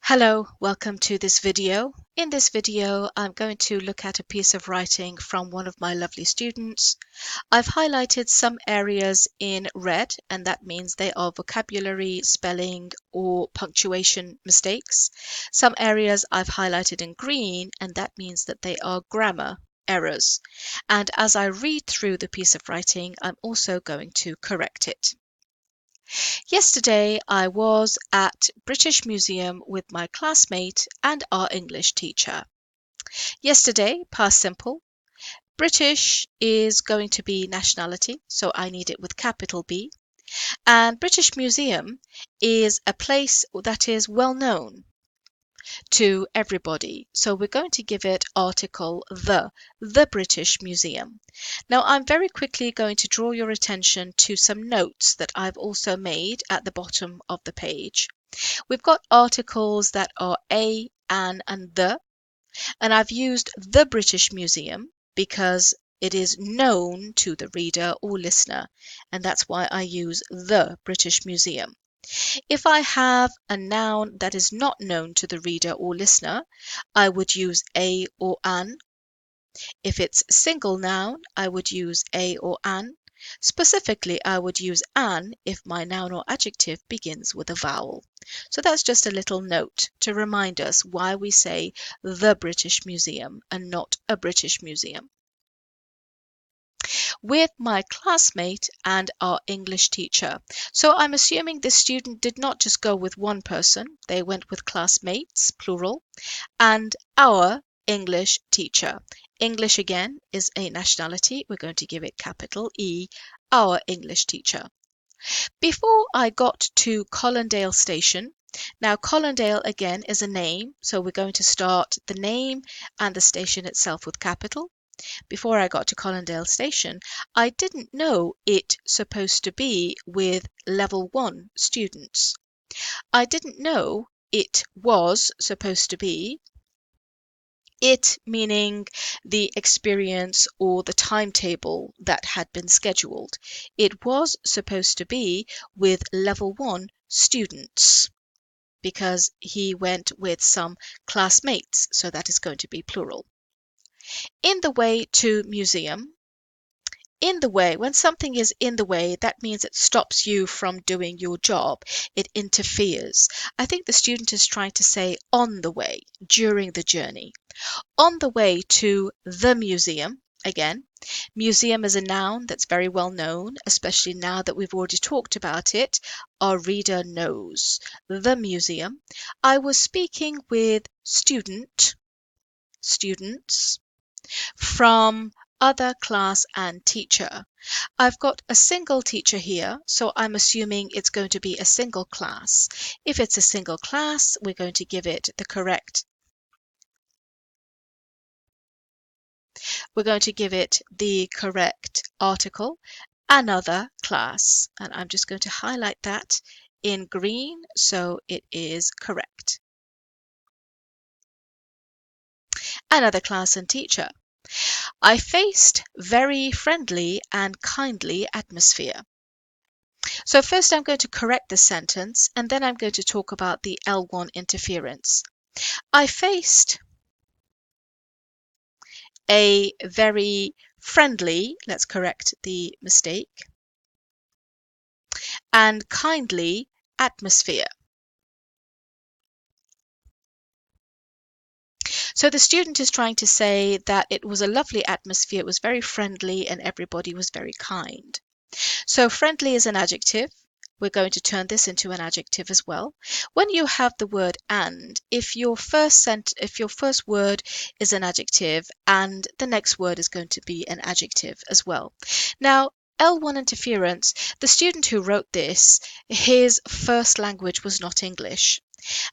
Hello, welcome to this video. In this video, I'm going to look at a piece of writing from one of my lovely students. I've highlighted some areas in red, and that means they are vocabulary, spelling, or punctuation mistakes. Some areas I've highlighted in green, and that means that they are grammar errors. And as I read through the piece of writing, I'm also going to correct it. Yesterday I was at British Museum with my classmate and our English teacher. Yesterday, past simple. British is going to be nationality, so I need it with capital B. And British Museum is a place that is well known to everybody. So we're going to give it article the British Museum. Now I'm very quickly going to draw your attention to some notes that I've also made at the bottom of the page. We've got articles that are a, an, and the, and I've used the British Museum because it is known to the reader or listener, and that's why I use the British Museum. If I have a noun that is not known to the reader or listener, I would use a or an. If it's single noun, I would use a or an. Specifically, I would use an if my noun or adjective begins with a vowel. So that's just a little note to remind us why we say the British Museum and not a British museum. With my classmate and our English teacher. So I'm assuming this student did not just go with one person, they went with classmates, plural, and our English teacher. English again is a nationality. We're going to give it capital E, our English teacher. Before I got to Colindale Station, now Colindale again is a name, so we're going to start the name and the station itself with capital. Before I got to Colindale Station, I didn't know it supposed to be with level 1 students. I didn't know it was supposed to be, it meaning the experience or the timetable that had been scheduled. It was supposed to be with level 1 students because he went with some classmates, so that is going to be plural. In the way to museum. In the way, when something is in the way, that means it stops you from doing your job. It interferes. I think the student is trying to say on the way, during the journey. On the way to the museum, again, museum is a noun that's very well known, especially now that we've already talked about it. Our reader knows. The museum. I was speaking with students from other class and teacher. I've got a single teacher here, so I'm assuming it's going to be a single class. If it's a single class, we're going to give it the correct article, another class. And I'm just going to highlight that in green so it is correct. Another class and teacher. I faced very friendly and kindly atmosphere. So first I'm going to correct the sentence and then I'm going to talk about the L1 interference. I faced a very friendly, let's correct the mistake, and kindly atmosphere. So the student is trying to say that it was a lovely atmosphere, it was very friendly, and everybody was very kind. So friendly is an adjective. We're going to turn this into an adjective as well. When you have the word and, if your first word is an adjective and the next word is going to be an adjective as well. Now, L1 interference, the student who wrote this, his first language was not English.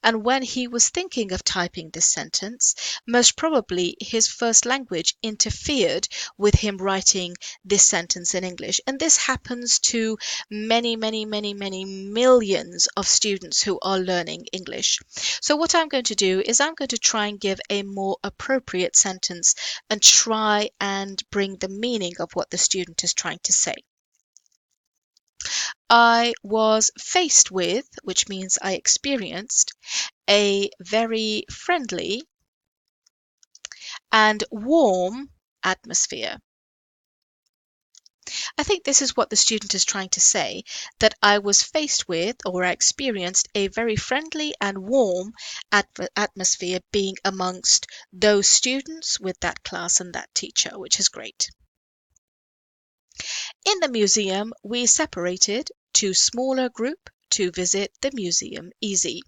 And when he was thinking of typing this sentence, most probably his first language interfered with him writing this sentence in English. And this happens to many, many, many, many millions of students who are learning English. So what I'm going to do is I'm going to try and give a more appropriate sentence and try and bring the meaning of what the student is trying to say. I was faced with, which means I experienced, a very friendly and warm atmosphere. I think this is what the student is trying to say, that I was faced with or I experienced a very friendly and warm atmosphere being amongst those students with that class and that teacher, which is great. In the museum, we separated to smaller group to visit the museum easy.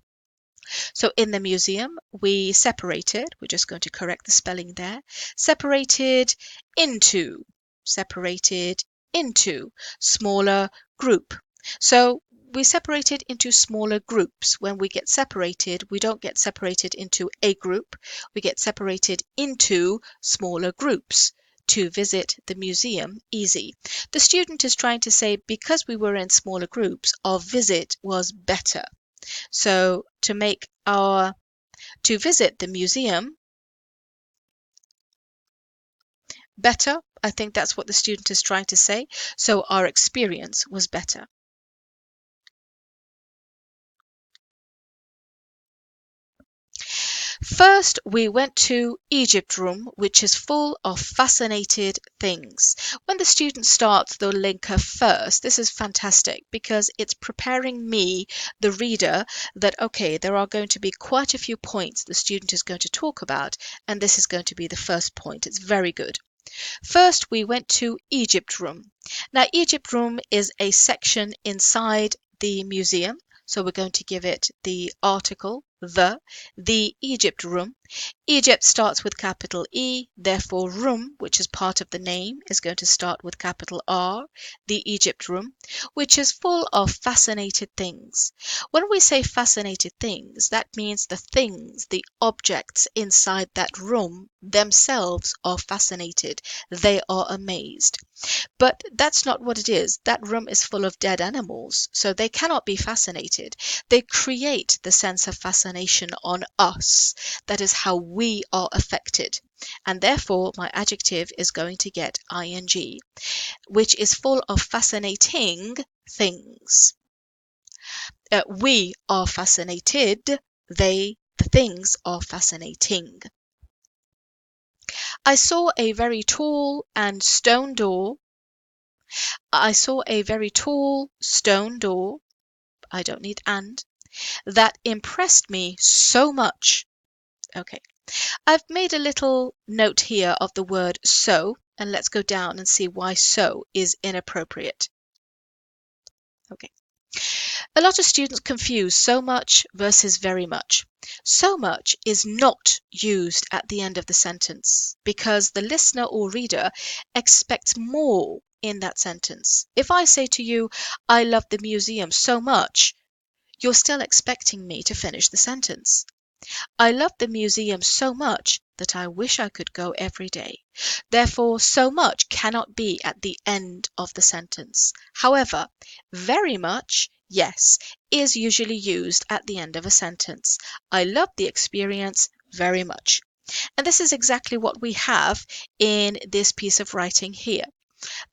So in the museum, we separated, we're just going to correct the spelling there, separated into smaller group. So we separated into smaller groups. When we get separated, we don't get separated into a group, we get separated into smaller groups to visit the museum easy. The student is trying to say because we were in smaller groups, our visit was better. So to visit the museum better, I think that's what the student is trying to say. So our experience was better. First, we went to Egypt room, which is full of fascinated things. When the student starts the linker first, this is fantastic because it's preparing me, the reader, that okay, there are going to be quite a few points the student is going to talk about, and this is going to be the first point. It's very good. First, we went to Egypt room. Now, Egypt room is a section inside the museum. So we're going to give it the article, the Egypt room. Egypt starts with capital E, therefore room, which is part of the name, is going to start with capital R, the Egypt room, which is full of fascinated things. When we say fascinated things, that means the objects inside that room themselves are fascinated. They are amazed. But that's not what it is. That room is full of dead animals, so they cannot be fascinated. They create the sense of fascination on us. That is how we are affected. And therefore, my adjective is going to get ing, which is full of fascinating things. We are fascinated. The things are fascinating. I saw a very tall and stone door. I saw a very tall stone door, I don't need and, that impressed me so much. Okay, I've made a little note here of the word so, and let's go down and see why so is inappropriate. Okay. A lot of students confuse so much versus very much. So much is not used at the end of the sentence because the listener or reader expects more in that sentence. If I say to you, I love the museum so much, you're still expecting me to finish the sentence. I love the museum so much that I wish I could go every day. Therefore, so much cannot be at the end of the sentence. However, very much, yes, is usually used at the end of a sentence. I love the experience very much. And this is exactly what we have in this piece of writing here.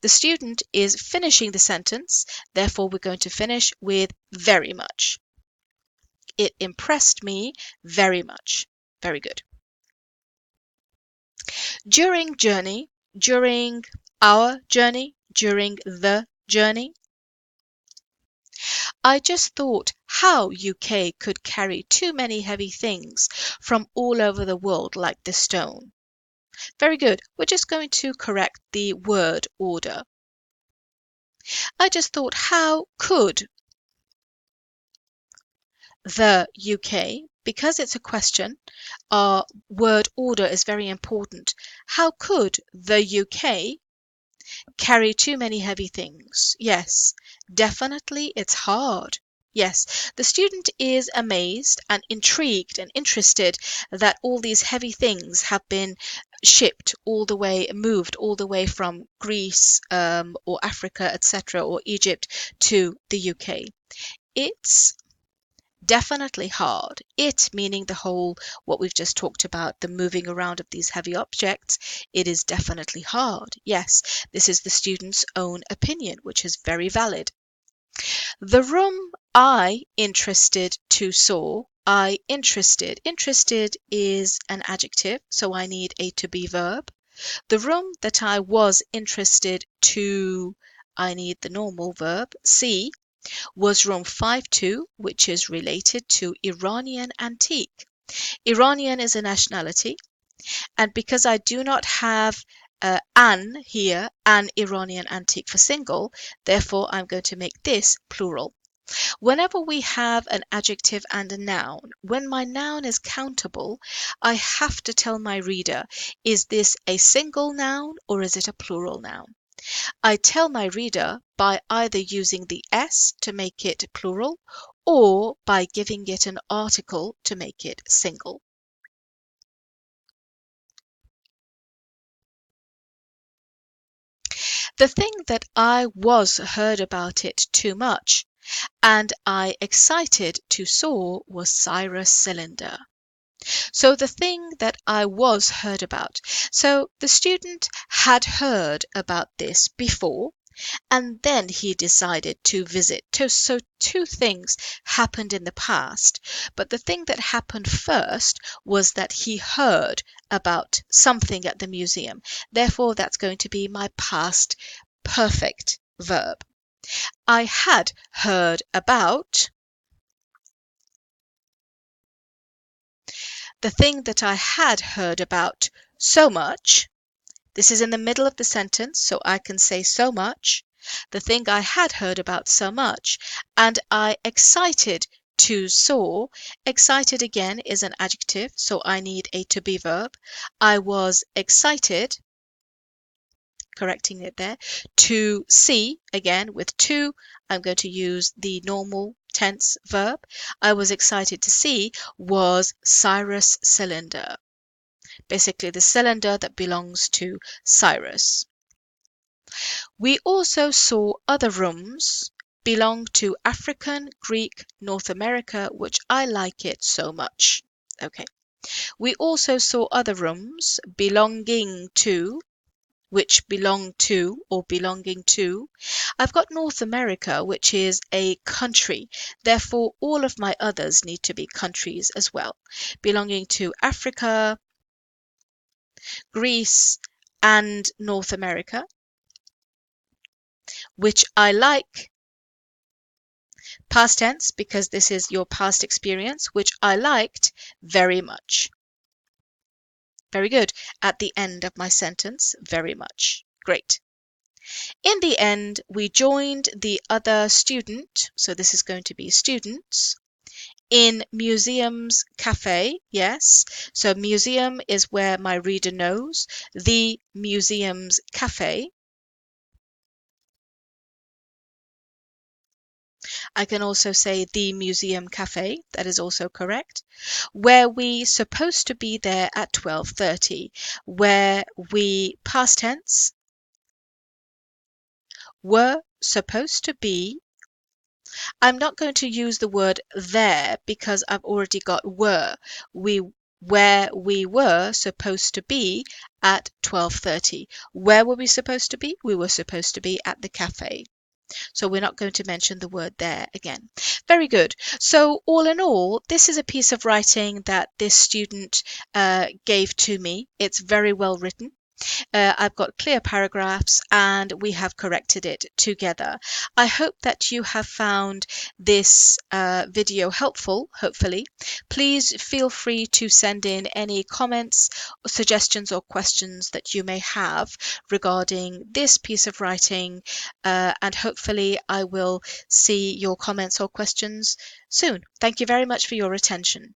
The student is finishing the sentence, therefore we're going to finish with very much. It impressed me very much. Very good. During journey, during our journey, during the journey. I just thought how UK could carry too many heavy things from all over the world like this stone. Very good. We're just going to correct the word order. I just thought how could the UK, because it's a question, our word order is very important. How could the UK carry too many heavy things? Yes, definitely it's hard. Yes, the student is amazed and intrigued and interested that all these heavy things have been moved all the way from Greece or Africa, etc., or Egypt to the UK. It's definitely hard. It meaning the whole, what we've just talked about, the moving around of these heavy objects. It is definitely hard. Yes, this is the student's own opinion, which is very valid. The room I interested to saw. I interested. Interested is an adjective, so I need a to be verb. The room that I was interested to, I need the normal verb, see, was room 52, which is related to Iranian antique. Iranian is a nationality, and because I do not have an here, an Iranian antique for single, therefore I'm going to make this plural. Whenever we have an adjective and a noun, when my noun is countable, I have to tell my reader, is this a single noun or is it a plural noun? I tell my reader by either using the S to make it plural or by giving it an article to make it single. The thing that I was heard about it too much and I excited to saw was Cyrus Cylinder. So the thing that I was heard about. So the student had heard about this before and then he decided to visit. So two things happened in the past, but the thing that happened first was that he heard about something at the museum. Therefore, that's going to be my past perfect verb. I had heard about the thing that I had heard about so much. This is in the middle of the sentence, so I can say so much. The thing I had heard about so much, and I excited to saw. Excited again is an adjective, so I need a to be verb. I was excited, correcting it there, to see, again with to, I'm going to use the normal tense verb. I was excited to see was Cyrus Cylinder. Basically the cylinder that belongs to Cyrus. We also saw other rooms belong to African, Greek, North America, which I like it so much. Okay. We also saw other rooms belonging to, which belong to or belonging to. I've got North America, which is a country. Therefore, all of my others need to be countries as well. Belonging to Africa, Greece, and North America, which I like, past tense because this is your past experience, which I liked very much. Very good. At the end of my sentence, very much. Great. In the end, we joined the other student, so this is going to be students, in museum's cafe. Yes, so museum is where my reader knows, the museum's cafe. I can also say the museum cafe, that is also correct. Where we supposed to be there at 12:30, where we past tense were supposed to be. I'm not going to use the word there because I've already got were. Where we were supposed to be at 12:30. Where were we supposed to be? We were supposed to be at the cafe. So we're not going to mention the word there again. Very good. So all in all, this is a piece of writing that this student gave to me. It's very well written. I've got clear paragraphs and we have corrected it together. I hope that you have found this video helpful, hopefully. Please feel free to send in any comments, suggestions or questions that you may have regarding this piece of writing and hopefully I will see your comments or questions soon. Thank you very much for your attention.